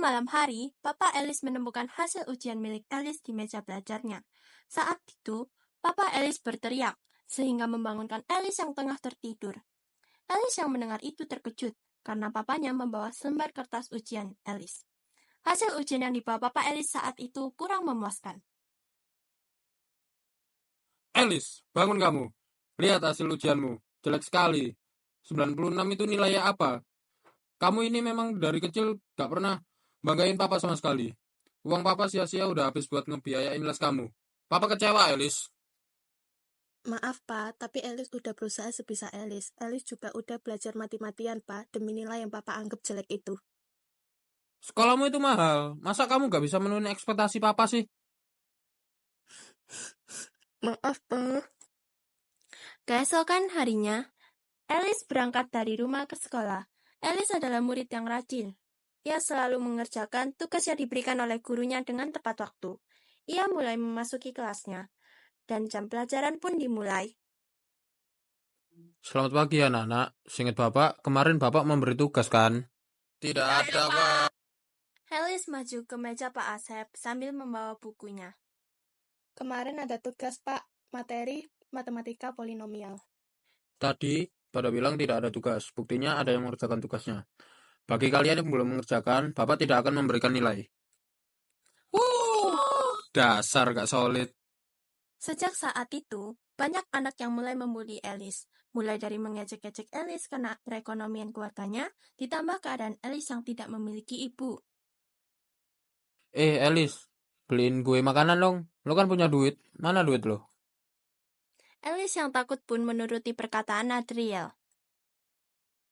malam hari, Papa Alice menemukan hasil ujian milik Alice di meja belajarnya. Saat itu, Papa Alice berteriak, sehingga membangunkan Alice yang tengah tertidur. Alice yang mendengar itu terkejut, karena papanya membawa selembar kertas ujian Alice. Hasil ujian yang dibawa Papa Alice saat itu kurang memuaskan. Alice, bangun kamu. Lihat hasil ujianmu. Jelek sekali. 96 itu nilainya apa? Kamu ini memang dari kecil gak pernah banggain papa sama sekali. Uang papa sia-sia udah habis buat ngebiayain les kamu. Papa kecewa, Alice. Maaf, Pak, tapi Alice udah berusaha sebisa Alice. Alice juga udah belajar mati-matian, Pak, demi nilai yang Papa anggap jelek itu. Sekolahmu itu mahal. Masa kamu gak bisa memenuhi ekspektasi papa sih? Maaf, Pak. Keesokan harinya, Alice berangkat dari rumah ke sekolah. Alice adalah murid yang rajin. Ia selalu mengerjakan tugas yang diberikan oleh gurunya dengan tepat waktu. Ia mulai memasuki kelasnya, dan jam pelajaran pun dimulai. Selamat pagi anak-anak. Seingat bapak, kemarin bapak memberi tugas kan? Tidak ada, Pak. Alice maju ke meja Pak Asep sambil membawa bukunya. Kemarin ada tugas, Pak. Materi matematika polinomial. Tadi pada bilang tidak ada tugas. Buktinya ada yang mengerjakan tugasnya. Bagi kalian yang belum mengerjakan, bapak tidak akan memberikan nilai. Dasar gak solid. Sejak saat itu, banyak anak yang mulai membuli Alice. Mulai dari mengejek-ejek Alice karena perekonomian keluarganya, ditambah keadaan Alice yang tidak memiliki ibu. Alice, beliin gue makanan dong. Lo kan punya duit. Mana duit lo? Alice yang takut pun menuruti perkataan Adriel.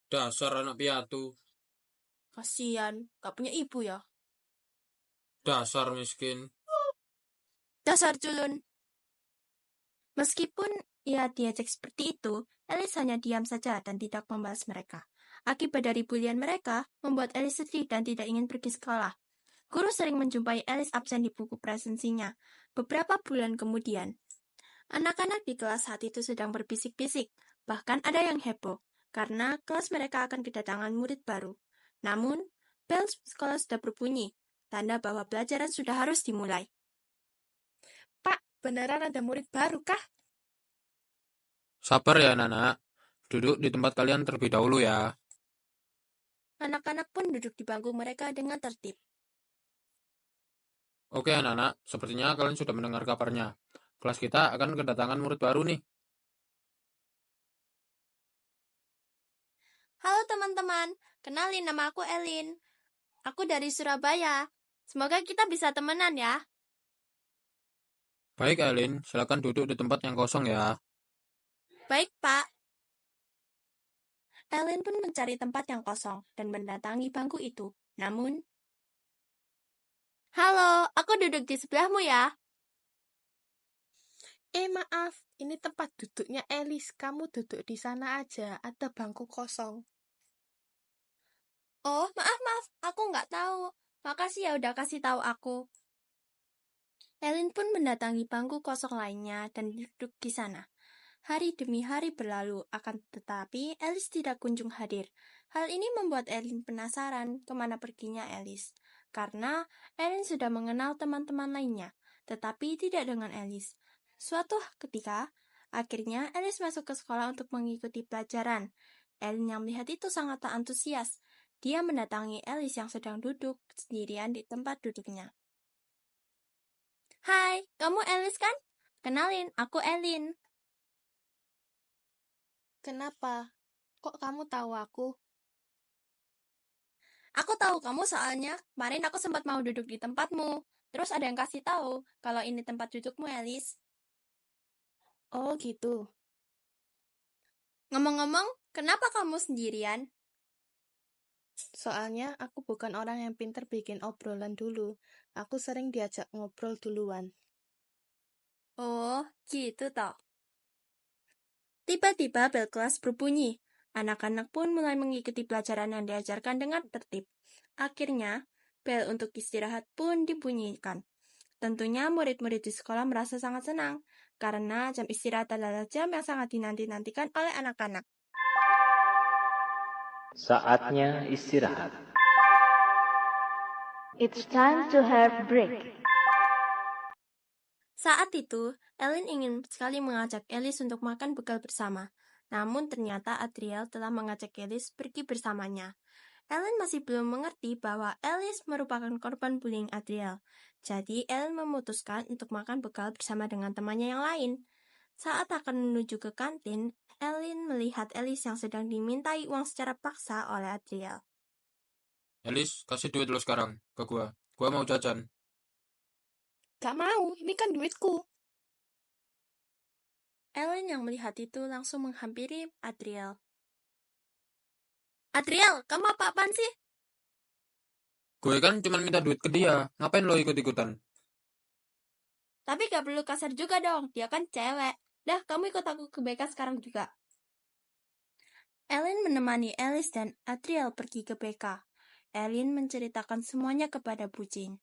Dasar anak piatu. Kasian, gak punya ibu ya. Dasar miskin. Dasar culun. Meskipun ia diajak seperti itu, Alice hanya diam saja dan tidak membalas mereka. Akibat dari bulian mereka, membuat Alice sedih dan tidak ingin pergi sekolah. Guru sering menjumpai Alice absen di buku presensinya. Beberapa bulan kemudian, anak-anak di kelas saat itu sedang berbisik-bisik. Bahkan ada yang heboh, karena kelas mereka akan kedatangan murid baru. Namun, bel sekolah sudah berbunyi, tanda bahwa pelajaran sudah harus dimulai. Pak, beneran ada murid baru kah? Sabar ya anak-anak. Duduk di tempat kalian terlebih dahulu ya. Anak-anak pun duduk di bangku mereka dengan tertib. Oke anak-anak, sepertinya kalian sudah mendengar kabarnya. Kelas kita akan kedatangan murid baru nih. Halo teman-teman, kenalin nama aku Elin. Aku dari Surabaya. Semoga kita bisa temenan ya. Baik Elin, silakan duduk di tempat yang kosong ya. Baik, Pak. Elin pun mencari tempat yang kosong dan mendatangi bangku itu. Namun, halo, aku duduk di sebelahmu ya. Maaf, ini tempat duduknya Alice. Kamu duduk di sana aja, ada bangku kosong. Oh, maaf, aku nggak tahu. Makasih ya udah kasih tahu aku. Elin pun mendatangi bangku kosong lainnya dan duduk di sana. Hari demi hari berlalu, akan tetapi Alice tidak kunjung hadir. Hal ini membuat Elin penasaran kemana perginya Alice. Karena Elin sudah mengenal teman-teman lainnya, tetapi tidak dengan Alice. Suatu ketika, akhirnya Alice masuk ke sekolah untuk mengikuti pelajaran. Elin yang melihat itu sangat tak antusias. Dia mendatangi Alice yang sedang duduk sendirian di tempat duduknya. Hai, kamu Alice kan? Kenalin, aku Elin. Kenapa? Kok kamu tahu aku? Aku tahu kamu soalnya kemarin aku sempat mau duduk di tempatmu. Terus ada yang kasih tahu kalau ini tempat dudukmu, Alice. Oh gitu. Ngomong-ngomong, kenapa kamu sendirian? Soalnya aku bukan orang yang pintar bikin obrolan dulu. Aku sering diajak ngobrol duluan. Oh, gitu toh. Tiba-tiba bel kelas berbunyi. Anak-anak pun mulai mengikuti pelajaran yang diajarkan dengan tertib. Akhirnya, bel untuk istirahat pun dibunyikan. Tentunya murid-murid di sekolah merasa sangat senang, karena jam istirahat adalah jam yang sangat dinanti-nantikan oleh anak-anak. Saatnya istirahat. It's time to have break. Saat itu, Ellen ingin sekali mengajak Alice untuk makan bekal bersama. Namun ternyata Adriel telah mengajak Alice pergi bersamanya. Ellen masih belum mengerti bahwa Alice merupakan korban bullying Adriel. Jadi Ellen memutuskan untuk makan bekal bersama dengan temannya yang lain. Saat akan menuju ke kantin, Ellen melihat Alice yang sedang dimintai uang secara paksa oleh Adriel. Alice, kasih duit lo sekarang ke gua. Gua mau jajan. Gak mau, ini kan duitku. Ellen yang melihat itu langsung menghampiri Adriel. Adriel, kamu apa-apaan sih? Gue kan cuma minta duit ke dia. Ngapain lo ikut-ikutan? Tapi gak perlu kasar juga dong, dia kan cewek. Dah, kamu ikut aku ke BK sekarang juga. Ellen menemani Alice dan Adriel pergi ke BK. Ellen menceritakan semuanya kepada Bucin.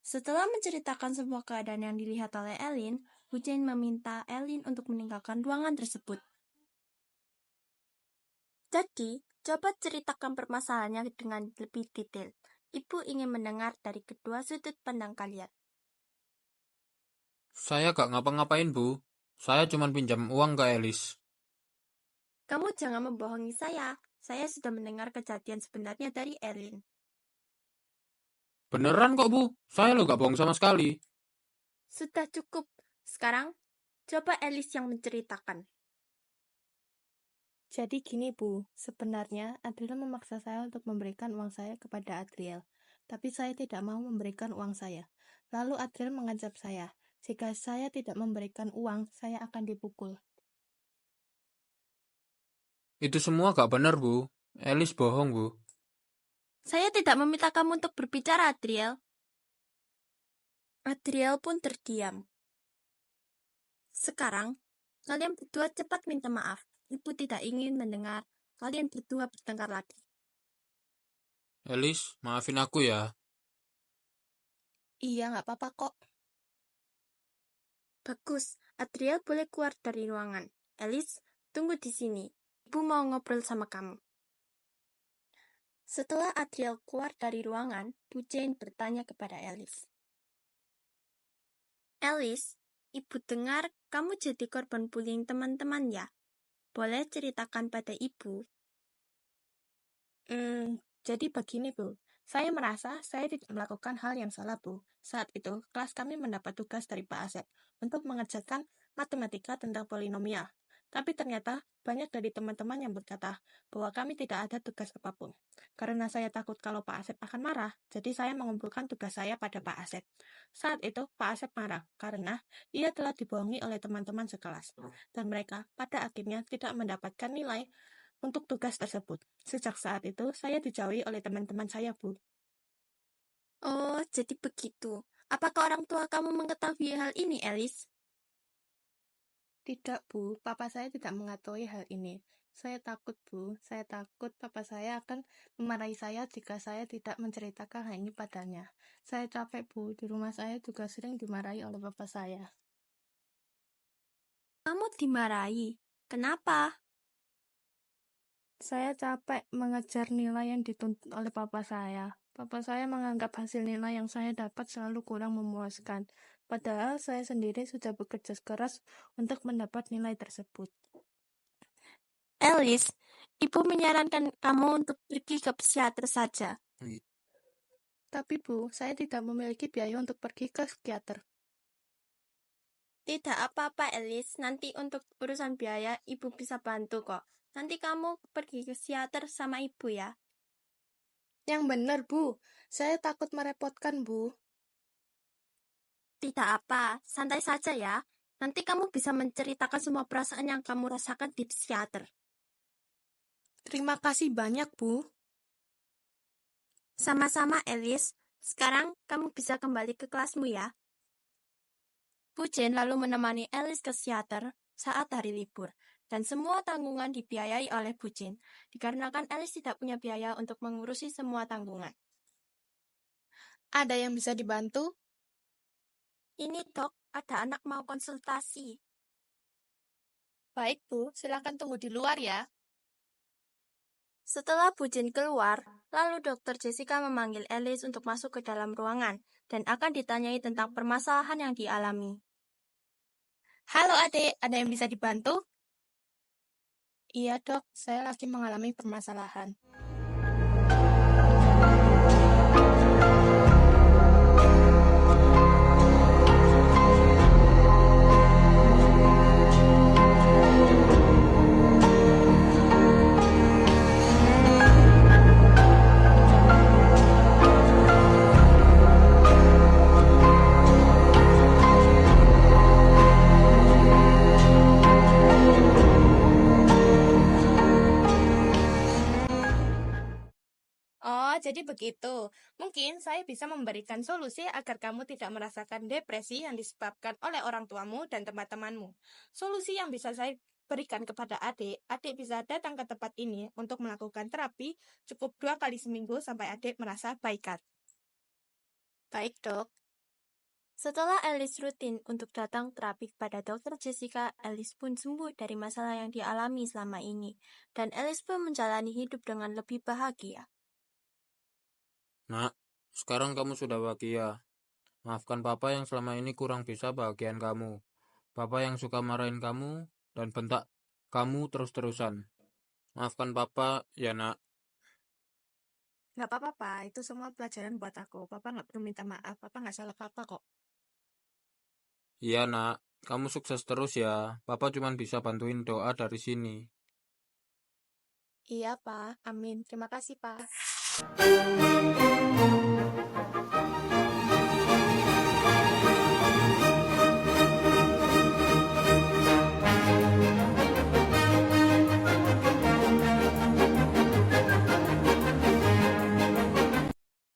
Setelah menceritakan semua keadaan yang dilihat oleh Ellen, Bucin meminta Ellen untuk meninggalkan ruangan tersebut. Jadi, coba ceritakan permasalahannya dengan lebih detail. Ibu ingin mendengar dari kedua sudut pandang kalian. Saya gak ngapa-ngapain, Bu. Saya cuma pinjam uang ke Alice. Kamu jangan membohongi saya. Saya sudah mendengar kejadian sebenarnya dari Ellen. Beneran kok, Bu. Saya lo gak bohong sama sekali. Sudah cukup. Sekarang, coba Alice yang menceritakan. Jadi gini Bu, sebenarnya Adriel memaksa saya untuk memberikan uang saya kepada Adriel. Tapi saya tidak mau memberikan uang saya. Lalu Adriel mengancam saya, jika saya tidak memberikan uang, saya akan dipukul. Itu semua gak bener, Bu. Alice bohong, Bu. Saya tidak meminta kamu untuk berbicara, Adriel. Adriel pun terdiam. Sekarang, kalian berdua cepat minta maaf. Ibu tidak ingin mendengar kalian berdua bertengkar lagi. Alice, maafin aku ya. Iya, nggak apa-apa kok. Bagus, Adriel boleh keluar dari ruangan. Alice, tunggu di sini. Ibu mau ngobrol sama kamu. Setelah Adriel keluar dari ruangan, Bu Jane bertanya kepada Alice. Alice, ibu dengar kamu jadi korban bullying teman-teman ya? Boleh ceritakan pada ibu? Jadi begini Bu, saya merasa saya tidak melakukan hal yang salah Bu. Saat itu, kelas kami mendapat tugas dari Pak Asep untuk mengerjakan matematika tentang polinomial. Tapi ternyata banyak dari teman-teman yang berkata bahwa kami tidak ada tugas apapun. Karena saya takut kalau Pak Asep akan marah, jadi saya mengumpulkan tugas saya pada Pak Asep. Saat itu Pak Asep marah karena ia telah dibohongi oleh teman-teman sekelas. Dan mereka pada akhirnya tidak mendapatkan nilai untuk tugas tersebut. Sejak saat itu, saya dijauhi oleh teman-teman saya, Bu. Oh, jadi begitu. Apakah orang tua kamu mengetahui hal ini, Alice? Tidak, Bu. Papa saya tidak mengetahui hal ini. Saya takut, Bu. Saya takut papa saya akan memarahi saya jika saya tidak menceritakan hal ini padanya. Saya capek, Bu. Di rumah saya juga sering dimarahi oleh papa saya. Kamu dimarahi. Kenapa? Saya capek mengejar nilai yang dituntut oleh papa saya. Papa saya menganggap hasil nilai yang saya dapat selalu kurang memuaskan. Padahal saya sendiri sudah bekerja keras untuk mendapat nilai tersebut. Alice, ibu menyarankan kamu untuk pergi ke psikiater saja. Tapi Bu, saya tidak memiliki biaya untuk pergi ke psikiater. Tidak apa-apa, Alice. Nanti untuk urusan biaya, ibu bisa bantu kok. Nanti kamu pergi ke psikiater sama ibu ya. Yang benar, Bu. Saya takut merepotkan, Bu. Tidak apa, santai saja ya. Nanti kamu bisa menceritakan semua perasaan yang kamu rasakan di psikiater. Terima kasih banyak, Bu. Sama-sama, Alice. Sekarang kamu bisa kembali ke kelasmu ya. Bu Jane lalu menemani Alice ke psikiater saat hari libur. Dan semua tanggungan dibiayai oleh Bu Jane, dikarenakan Alice tidak punya biaya untuk mengurusi semua tanggungan. Ada yang bisa dibantu? Ini dok, ada anak mau konsultasi. Baik, Bu. Silakan tunggu di luar ya. Setelah Bu Jin keluar, lalu Dokter Jessica memanggil Alice untuk masuk ke dalam ruangan dan akan ditanyai tentang permasalahan yang dialami. Halo adik, ada yang bisa dibantu? Iya dok, saya lagi mengalami permasalahan. Oh, jadi begitu. Mungkin saya bisa memberikan solusi agar kamu tidak merasakan depresi yang disebabkan oleh orang tuamu dan teman-temanmu. Solusi yang bisa saya berikan kepada adik bisa datang ke tempat ini untuk melakukan terapi cukup 2 kali seminggu sampai adik merasa baikat. Baik, Dok. Setelah Alice rutin untuk datang terapi kepada Dokter Jessica, Alice pun sembuh dari masalah yang dialami selama ini, dan Alice pun menjalani hidup dengan lebih bahagia. Nak, sekarang kamu sudah bahagia. Maafkan papa yang selama ini kurang bisa bahagian kamu. Papa yang suka marahin kamu dan bentak kamu terus-terusan. Maafkan papa ya, Nak. Nggak apa-apa, Pak. Itu semua pelajaran buat aku. Papa nggak perlu minta maaf. Papa nggak salah apa kok. Iya, Nak. Kamu sukses terus ya. Papa cuma bisa bantuin doa dari sini. Iya, Pak. Amin. Terima kasih, Pak.